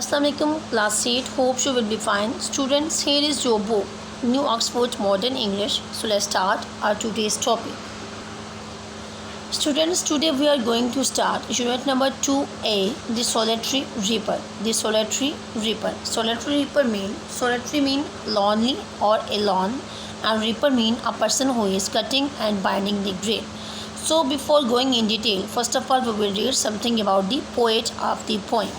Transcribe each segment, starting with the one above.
Assalamu alaikum, class 8. Hope you will be fine. Students, here is your book, New Oxford Modern English. So let's start our today's topic. Students, today we are going to start unit number 2A, the solitary reaper. The solitary reaper. Solitary mean lonely or alone, and reaper mean a person who is cutting and binding the grain. So before going in detail, first of all we will read something about the poet of the poem.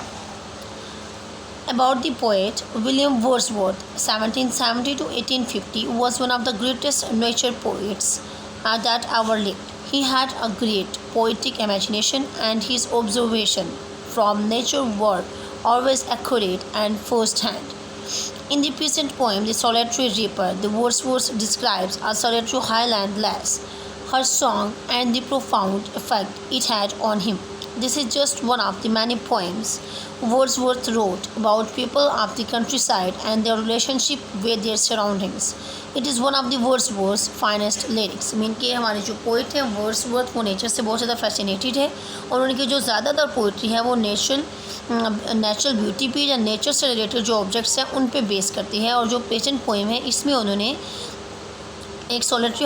About the poet, William Wordsworth, 1770 to 1850, was one of the greatest nature poets that ever lived. He had a great poetic imagination, and his observation from nature were always accurate and first-hand. In the present poem, The Solitary Reaper, the Wordsworth describes a solitary highland lass, her song, and the profound effect it had on him. This is just one of the many poems Wordsworth wrote about people of the countryside and their relationship with their surroundings. It is one of the Wordsworth's finest lyrics. Mean के हमारे जो poet हैं Wordsworth वो nature से बहुत ज़्यादा fascinated है और उनकी जो ज़्यादातर पोइट्री है वो नेचुरल ब्यूटी पे या नेचर से रिलेटेड जो ऑब्जेक्ट्स हैं उन पे बेस करती है। और जो प्रेजेंट पोइम है इसमें उन्होंने एक सोलिटरी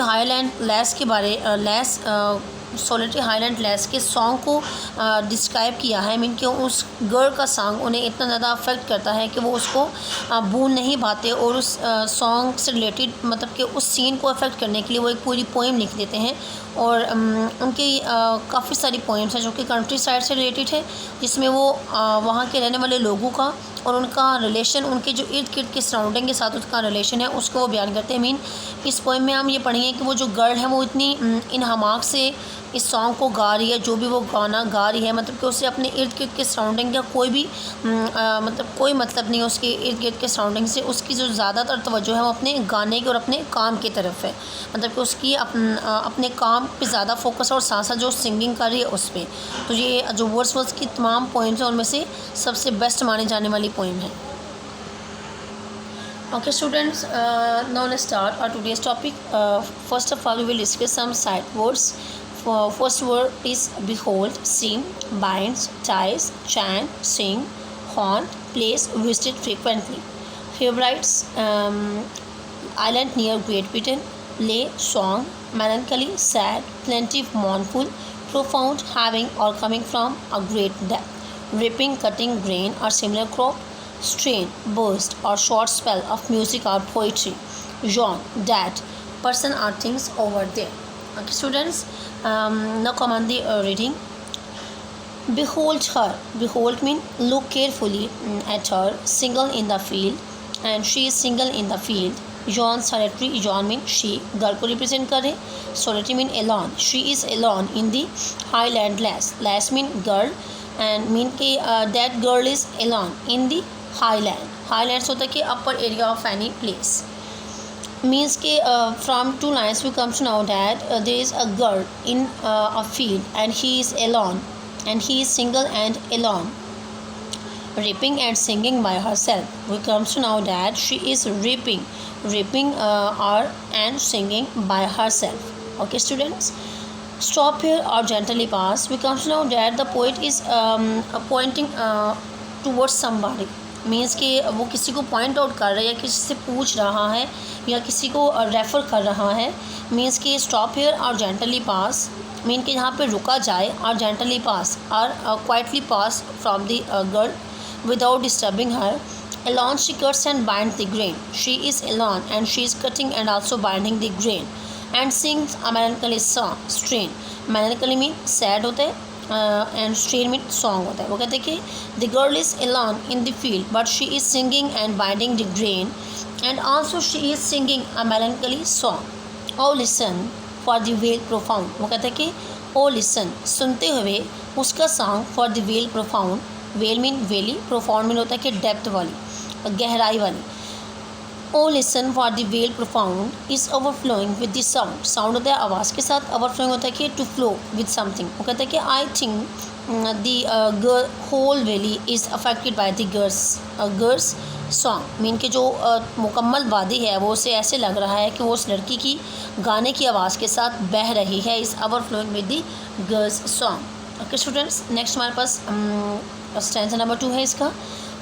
हाईलैंड लैस के सॉन्ग को डिस्क्राइब किया है। मीन कि उस गर्ल का सॉन्ग उन्हें इतना ज़्यादा अफेक्ट करता है कि वो उसको भूल नहीं पाते और उस सॉन्ग से रिलेटेड मतलब कि उस सीन को अफेक्ट करने के लिए वो एक पूरी पोएम लिख देते हैं। और उनकी काफ़ी सारी पोएम्स हैं जो कि कंट्री साइड से रिलेटेड है, जिसमें वो वहाँ के रहने वाले लोगों का और उनका रिलेशन, उनके जो इर्द गिर्द के सराउंडिंग के साथ उसका रिलेशन है उसको वो बयान करते हैं। मीन इस पोएम में हम ये पढ़ेंगे कि वो जो गर्ल है वो इतनी इन हमाक से इस सॉन्ग को गा रही है, जो भी वो गाना गा रही है मतलब कि उसे अपने इर्द गिर्द के सराउंडिंग का कोई मतलब नहीं है उसके इर्द गिर्द के सराउंडिंग से। उसकी जो ज़्यादातर तवज्जो है वो अपने गाने की और अपने काम की तरफ है, मतलब कि उसकी अपने काम पे ज़्यादा फोकस है और साथ साथ जो सिंगिंग कर रही है उस पर। तो ये जो वर्ड्सवर्थ की तमाम पोइम्स हैं उनमें से सबसे बेस्ट माने जाने वाली पोइम है। Okay students, now let's start our today's topic. First of all we will discuss some sight words. First word is behold, see, binds, ties, chant, sing, haunt, place, visited frequently. Favorites, island near Great Britain, lay, song, melancholy, sad, plaintive, mournful, profound, having or coming from a great depth, ripping, cutting, grain or similar crop, strain, burst or short spell of music or poetry, yawn, that, person or things over there. Okay students, now come on the reading. Behold her. Behold mean look carefully at her, single in the field, and she is single in the field. Yawn, solitary, yawn mean she, girl को represent करे. Solitary mean alone, she is alone in the highland lass. Lass mean girl and mean कि that girl is alone in the highland. Highlands होता है कि upper area of any place. Means कि from two lines we come to know that there is a girl in a field and he is alone and he is single and alone, reaping and singing by herself. We come to know that she is reaping and singing by herself. Okay students, stop here or gently pass. We come to know that the poet is pointing towards somebody. Means कि वो किसी को point out कर रहा है या किसी से पूछ रहा है या किसी को रेफ़र कर रहा है। मीन्स कि स्टॉप हेयर और जेंटली पास मीन कि यहाँ पे रुका जाए और जेंटली पास और quietly pass from the girl without disturbing her. Alone she cuts and binds the grain. She is alone and she is cutting and also binding the grain and sings a melancholy song. Strain, melancholy mean sad होता है and strain mean song होता है. वो कहते हैं कि the girl is alone in the field but she is singing and binding the grain and also she is singing a melancholy song. Oh listen for the wail profound. वो कहते हैं कि oh listen सुनते हुए उसका song for the wail profound. Wail mean belly, profound mean होता है कि डेप्थ वाली, गहराई वाली. Oh listen for the wail profound is overflowing with the sound. Sound होता है आवाज़ के साथ, overflowing होता है कि to flow with something. वो कहता है कि I think the whole valley is affected by the girl's song. Mean के जो मुकम्मल वादी है वो उसे ऐसे लग रहा है कि वो उस लड़की की गाने की आवाज़ के साथ बह रही है. इस overflowing with the girl's song. Okay students, next हमारे पास स्टैंजा नंबर 2 है इसका.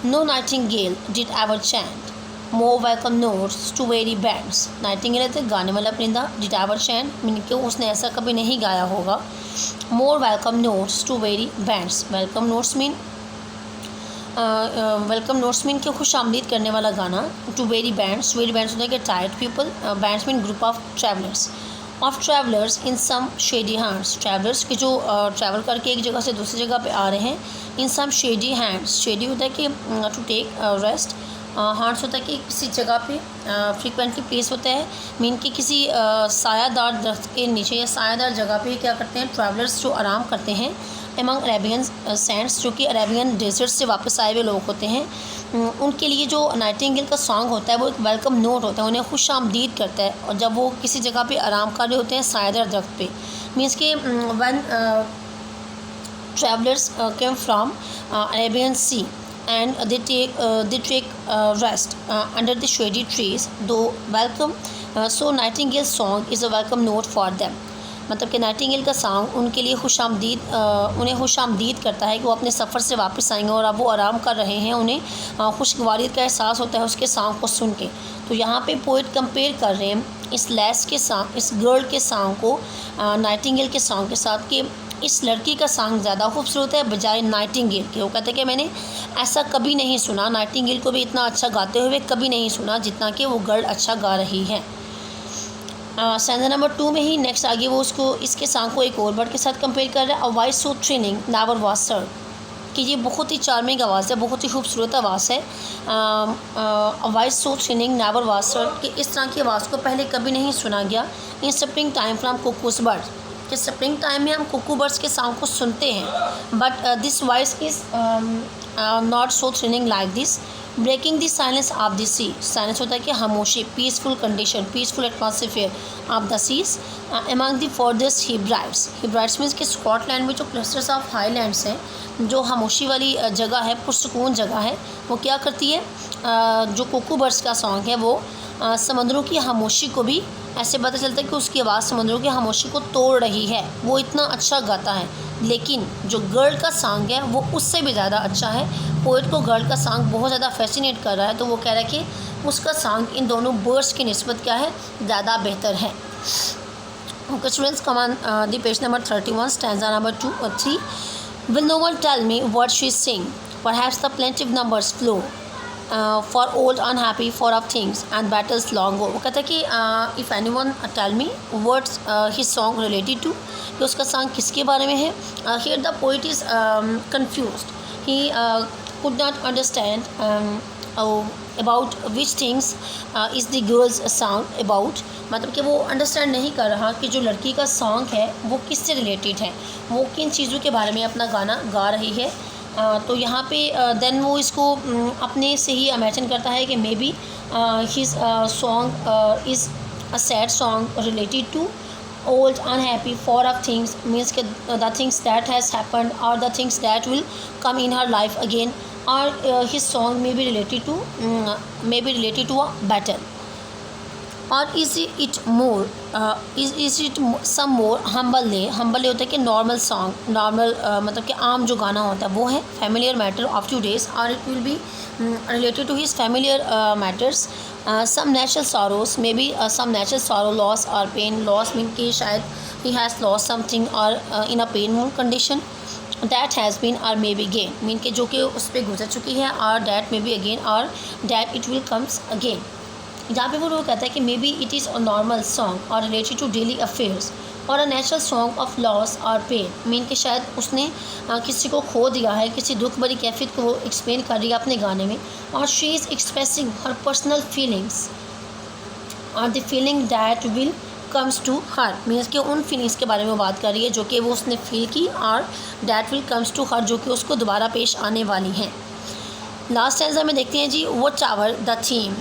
No nightingale did ever chant more welcome notes to weary bands. Nightingale है गाने वाला परिंदा, डिड एवर चैंट मीन कि उसने ऐसा कभी नहीं गाया होगा। More welcome notes to weary bands, welcome notes mean welcome notes mean कि खुश आमदीद करने वाला गाना। टू वेरी बैंड्स होता है कि tired people, bands mean group of travellers, of travellers in some shady hands, travellers की जो ट्रैवल करके एक जगह से दूसरी जगह पे आ रहे हैं। इन सम शेडी हैंड्स, शेडी होता है कि टू टेक रेस्ट, हार्ट्स होता है कि किसी जगह पे फ्रीक्वेंटली प्लेस होता है मीन कि किसी सायादार दरख्त के नीचे या सायादार जगह पे क्या करते हैं ट्रैवलर्स जो आराम करते हैं। एमंग अरेबियन सैंड्स, जो कि अरेबियन डेजर्ट से वापस आए हुए लोग होते हैं, उनके लिए जो नाइटिंगेल का सॉन्ग होता है वो एक वेलकम नोट होता है, उन्हें खुश आमदीद करता है। और जब वो किसी जगह पे आराम कर रहे होते हैं सायादार दरख्त पे, मीन्स के one travellers came from Arabian sea and they take rest under the shady trees, though welcome, so Nightingale's song is a welcome note for them। मतलब कि नाइटिंगेल का सॉन्ग उनके लिए उन्हें खुश आमदीद करता है कि वो अपने सफ़र से वापस आएंगे और अब वो आराम कर रहे हैं, उन्हें खुशगवारी का एहसास होता है उसके सॉन्ग को सुन के। तो यहाँ पे पोइट कंपेयर कर रहे हैं इस लैस के सॉन्ग, इस गर्ल के सॉन्ग को नाइटिंगेल के सॉन्ग के साथ कि इस लड़की का सॉन्ग ज़्यादा खूबसूरत है बजाय नाइटिंगेल के। वो कहते हैं कि मैंने ऐसा कभी नहीं सुना, नाइटिंगेल को भी इतना अच्छा गाते हुए कभी नहीं सुना जितना कि वो गर्ल अच्छा गा रही है। स्टैंजा नंबर 2 में ही नेक्स्ट आगे वो उसको इसके सॉन्ग को एक और बर्ड के साथ कंपेयर कर रहा है। A voice so thrilling never was surd, कि ये बहुत ही चार्मिंग आवाज़ है, बहुत ही खूबसूरत आवाज़ है। A voice so thrilling never was surd, कि इस तरह की आवाज़ को पहले कभी नहीं सुना गया। In spring time from cuckoos bird, कि स्प्रिंग टाइम में हम कुकू बर्ड्स के सॉन्ग को सुनते हैं, but this voice is not so thrilling like this. Breaking the silence of the sea, silence होता है कि खामोशी, peaceful condition, peaceful atmosphere of the seas. Among the forest Hebrides means कि Scotland में जो क्लस्टर्स ऑफ हाईलैंड्स हैं, जो खामोशी वाली जगह है, पुरसुकून जगह है, वो क्या करती है, जो कुकू बर्ड्स का सॉन्ग है वो समंदरों की खामोशी को भी ऐसे पता चलता है कि उसकी आवाज़ समंदरों की खामोशी को तोड़ रही है, वो इतना अच्छा गाता है। लेकिन जो गर्ल का सॉन्ग है वो उससे भी ज़्यादा अच्छा है। पोइट को गर्ल का सॉन्ग बहुत ज़्यादा फैसिनेट कर रहा है, तो वो कह रहा है कि उसका सॉन्ग इन दोनों बर्ड्स की निस्बत क्या है, ज़्यादा बेहतर है। Okay students, come on the page number 31 stanza number 2 और 3। Will no one tell me what she sing, perhaps the plaintive numbers flow, for old unhappy far off things and battles long go. वो कहता है कि if any one tell me words his song related to, कि उसका song किसके बारे में है। Here the poet is confused, he could not understand about which things is the girls song about, मतलब कि वो अंडरस्टैंड नहीं कर रहा कि जो लड़की का सॉन्ग है वो किससे रिलेटेड है, वो किन चीज़ों के बारे में अपना गाना गा रही है। तो यहाँ पे देन वो इसको अपने से ही इमेजिन करता है कि maybe his song is a sad song related to old unhappy for of things, means the things that has happened or the things that will come in her life again, or his song may be related to a battle, or is it more is it some more humble होता है कि normal song, normal मतलब कि आम जो गाना होता है वो है familiar matter of today's, or it will be related to his familiar matters। some natural sorrows, maybe some natural sorrow, loss or pain, loss mean कि शायद he has lost something or in a painful condition, that has been or maybe gain mean कि जो कि उस पर गुजर चुकी है, or that may be again, or that it will comes again। जहाँ पे वो लोग कहता है कि may be it is a normal song और रिलेटेड टू डेली अफेयर्स, और a natural song of loss और पेन, मीन कि शायद उसने किसी को खो दिया है, किसी दुख भरी कैफियत को वो एक्सप्लेन कर रही है अपने गाने में, और she is expressing her personal feelings और the feeling that will comes to her, means कि उन फीलिंग्स के बारे में बात कर रही है जो कि वो उसने फील की, और that will comes to her, जो कि उसको दोबारा पेश आने वाली हैं। लास्ट स्टैंजा में देखते हैं जी, whatever the theme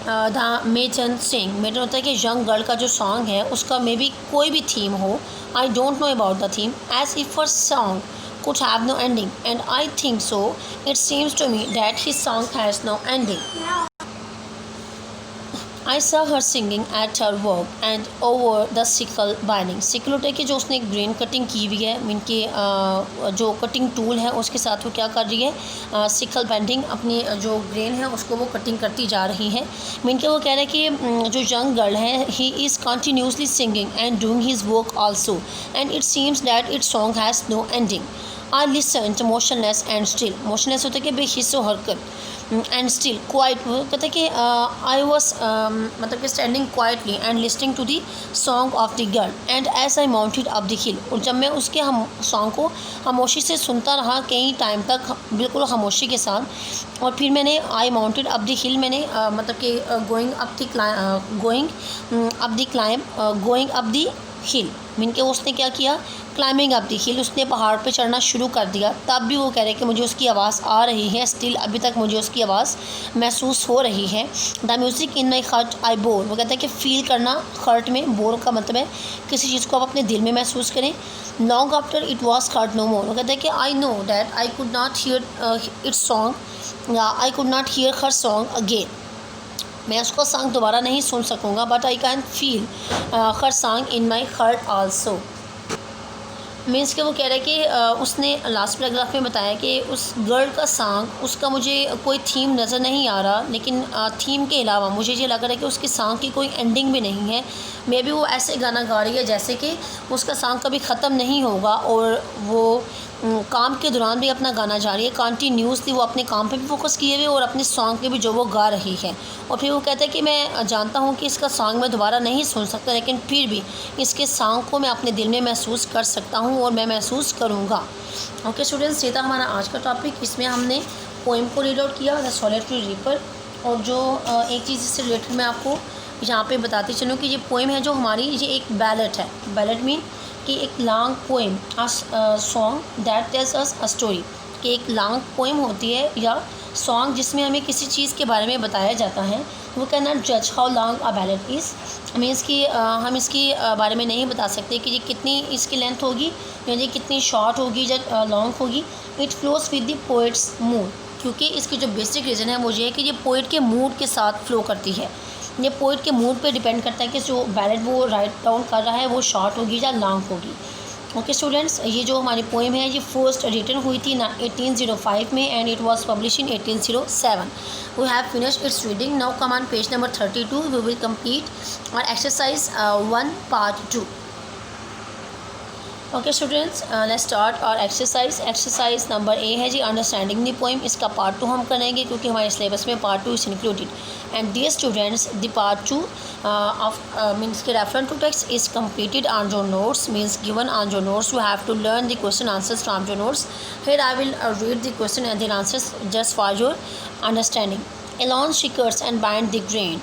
the maiden sing, maiden होता है कि यंग गर्ल का जो सॉन्ग है उसका मे बी कोई भी थीम हो, I don't know about the theme, as if her song could have no ending, and I think so, it seems to me that his song has no ending। I saw her singing at her work and over the sickle binding. Sickle होता है कि जो उसने grain cutting की हुई है, mean के जो कटिंग टूल है उसके साथ वो क्या कर रही है, सिकल बाइंडिंग, अपनी जो ग्रेन है उसको वो कटिंग करती जा रही है। मीन के वो कह रहे हैं कि जो यंग गर्ल है he is continuously singing and doing his work also and it seems that it song has no ending. I listen motionless and still. Motionless होता है कि बेहिस्सो हरकत, एंड स्टिल क्वाइट, कहते हैं कि आई वॉज मतलब कि standing quietly and listening to the song of the girl and as I mounted up the hill. और जब मैं उसके हम सॉन्ग को खामोशी से सुनता रहा कई टाइम तक, बिल्कुल खामोशी के साथ, और फिर मैंने आई माउंटेड अप द हिल, मैंने मतलब कि going up the hill, mean के उसने क्या किया, क्लाइंबिंग अप द हिल, उसने पहाड़ पे चढ़ना शुरू कर दिया। तब भी वो कह रहे हैं कि मुझे उसकी आवाज़ आ रही है, स्टिल अभी तक मुझे उसकी आवाज़ महसूस हो रही है। The music in my heart I bore, वो कहते हैं कि फ़ील करना, हर्ट में, बोर का मतलब है किसी चीज़ को आप अपने दिल में महसूस करें। Long after it was heard no more, वो कहते हैं कि I know that I could not hear its song, I could not hear her song again. मैं उसका सॉन्ग दोबारा नहीं सुन सकूँगा, but I can feel her song in my heart also. Means के वो कह रहे हैं कि उसने लास्ट पैराग्राफ में बताया कि उस गर्ल का सॉन्ग, उसका मुझे कोई थीम नज़र नहीं आ रहा, लेकिन थीम के अलावा मुझे ये लग रहा है कि उसके सॉन्ग की कोई एंडिंग भी नहीं है। मे बी वो ऐसे गाना गा रही है जैसे कि उसका सॉन्ग कभी ख़त्म नहीं होगा, और वो काम के दौरान भी अपना गाना जा रही है, कंटिन्यूसली वो अपने काम पे भी फोकस किए हुए और अपने सॉन्ग पे भी जो वो गा रही है। और फिर वो कहता है कि मैं जानता हूँ कि इसका सॉन्ग मैं दोबारा नहीं सुन सकता, लेकिन फिर भी इसके सॉन्ग को मैं अपने दिल में महसूस कर सकता हूँ और मैं महसूस करूँगा। ओके स्टूडेंट्स, ये था हमारा आज का टॉपिक। इसमें हमने पोइम को रीड आउट किया, द सॉलिटरी रीपर। और जो एक चीज़ इससे रिलेटेड मैं आपको यहाँ पे बताती चलूँ कि ये पोइम है जो हमारी, ये एक बैलेट है। बैलेट मीन कि एक long poem, song that tells us a story, कि एक लॉन्ग पोइम होती है या सॉन्ग जिसमें हमें किसी चीज़ के बारे में बताया जाता है। वो कैन नॉट जज how long a ballot is, means कि हम इसकी बारे में नहीं बता सकते कि ये कितनी इसकी लेंथ होगी या ये कितनी शॉर्ट होगी या लॉन्ग होगी। It flows with the poets mood, क्योंकि इसकी जो बेसिक रीज़न है वो ये है कि ये पोइट के मूड के साथ फ्लो करती है। ये पोइट के मूड पे डिपेंड करता है कि जो बैलेट वो राइट डाउन कर रहा है वो शॉर्ट होगी या लॉन्ग होगी। ओके स्टूडेंट्स, ये जो हमारी पोएम है ये फर्स्ट रिटन हुई थी ना 1805 में, and it was publish in 1807। We have finished its reading. Now come on page number 32, we will complete our exercise 1 part 2। Okay students, let's start our exercise number A है जी understanding the poem. इसका part 2 हम करेंगे क्योंकि हमारे syllabus में part 2 is included. And dear students, the part 2 of means के reference to text is completed on your notes, means given on your notes. You have to learn the question answers from your notes. Here I will read the question and the answers just for your understanding. Alone she cuts and binds the grain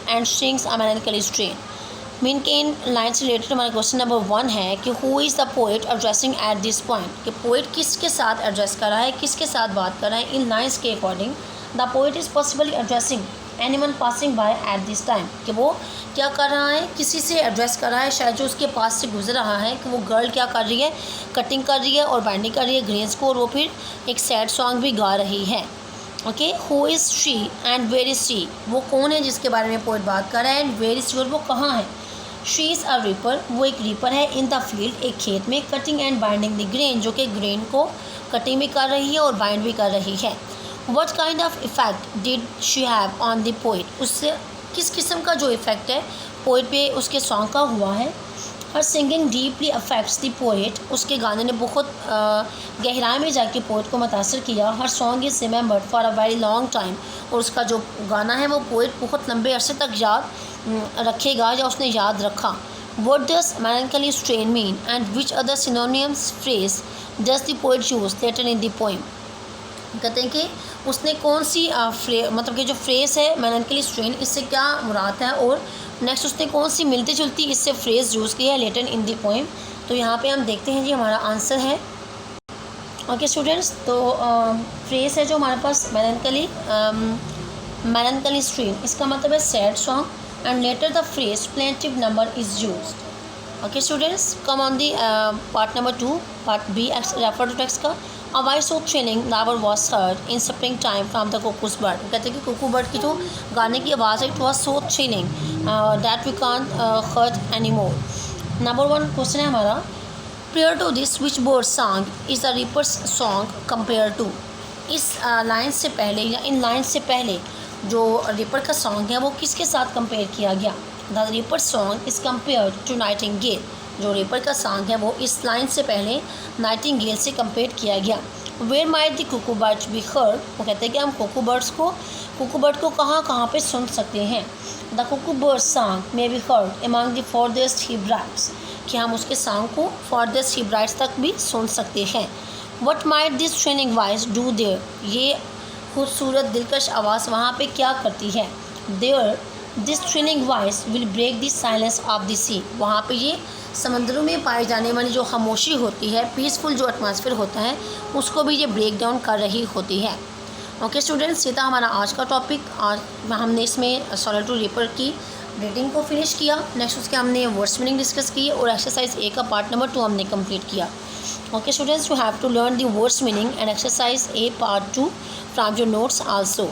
and strings a melancholy strain. Mean के in line से related हमारा question number 1 है कि who is the poet addressing at this point, कि poet किसके साथ address कर रहा है, किसके साथ बात कर रहा है। इन लाइन्स के according the poet is possibly addressing anyone passing by at this time, कि वो क्या कर रहा है, किसी से एड्रेस कर रहा है, शायद जो उसके पास से गुजर रहा है, कि वो गर्ल क्या कर रही है, कटिंग कर रही है और बाइंडिंग कर रही है ग्रेन्स को, और वो फिर एक सैड सॉन्ग भी गा रही है। Okay, who is she and where is she, वो कौन है जिसके बारे में पोइट बात कर रहा है, एंड वेयर इज़ शी, और वो कहाँ है। शी इज़ अ रीपर, वो एक रीपर है, इन द फील्ड, एक खेत में, cutting and binding the grain, जो कि ग्रेन को कटिंग भी कर रही है और बाइंड भी कर रही है। What kind of effect did she have on the poet, उससे किस किस्म का जो इफ़ेक्ट है पोइट पे उसके सॉन्ग का हुआ है। Her singing deeply affects the poet, उसके गाने ने बहुत गहराई में जाके पोइट को मुतासर किया। Her song is remembered for a very long time, और उसका जो गाना है वो पोइट बहुत लंबे अरसे तक याद रखेगा या उसने याद रखा। What does melancholy strain mean and which other synonymous phrase does the poet use later in the poem? कहते हैं कि उसने कौन सी मतलब कि जो फ्रेज़ है melancholy strain, इससे क्या मुराद है, और नेक्स्ट उसने कौन सी मिलती जुलती इससे फ्रेज़ यूज़ की है लेटर इन द पोएम। तो यहाँ पे हम देखते हैं जी हमारा आंसर है। ओके स्टूडेंट्स, तो फ्रेज़ है जो हमारे पास melancholy strain, इसका मतलब है sad song, and later the phrase plaintive number is used. Okay students, come on the part number 2, part B, refer to text का A voice so thrilling never was heard in springtime from the cuckoo's bird. कहते हैं कि Kuku bird की जो गाने की आवाज़ है, it was so thrilling that we can't heard anymore. Number 1 question है हमारा, prior to this which bird song is the reaper's song compared to. इस लाइन से पहले या इन लाइन से पहले जो रिपर का सॉन्ग है वो किसके साथ कंपेयर किया गया. The reaper song is compared to nightingale. जो रिपर का सॉन्ग है वो इस लाइन से पहले नाइटिंगेल से कंपेयर किया गया. Where might the cuckoo birds be heard. वो कहते हैं कि हम कुकू बर्ड को कहाँ कहाँ पे सुन सकते हैं. The cuckoo bird song may be heard among the forest Hebrides. कि हम उसके सॉन्ग को फॉरदेस्ट हिब्राइट्स तक भी सुन सकते हैं. What might this thrilling voice do there. ये खूबसूरत दिलकश आवाज़ वहाँ पे क्या करती है. There this thrilling voice will break the silence of the sea. वहाँ पे ये समंदरों में पाई जाने वाली जो खामोशी होती है, पीसफुल जो एटमॉस्फेयर होता है, उसको भी ये ब्रेक डाउन कर रही होती है. ओके स्टूडेंट्स, ये था हमारा आज का टॉपिक. आज हमने इसमें सॉलिटरी रिपर की रीडिंग को फिनिश किया. नेक्स्ट उसके हमने वर्ड्स मीनिंग डिस्कस की और एक्सरसाइज ए का पार्ट नंबर 2 हमने कंप्लीट किया. Okay students, you have to learn the words meaning and exercise A part 2 from your notes also.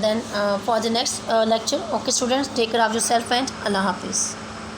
Then for the next lecture, okay students, take care of yourself and Allah Hafiz.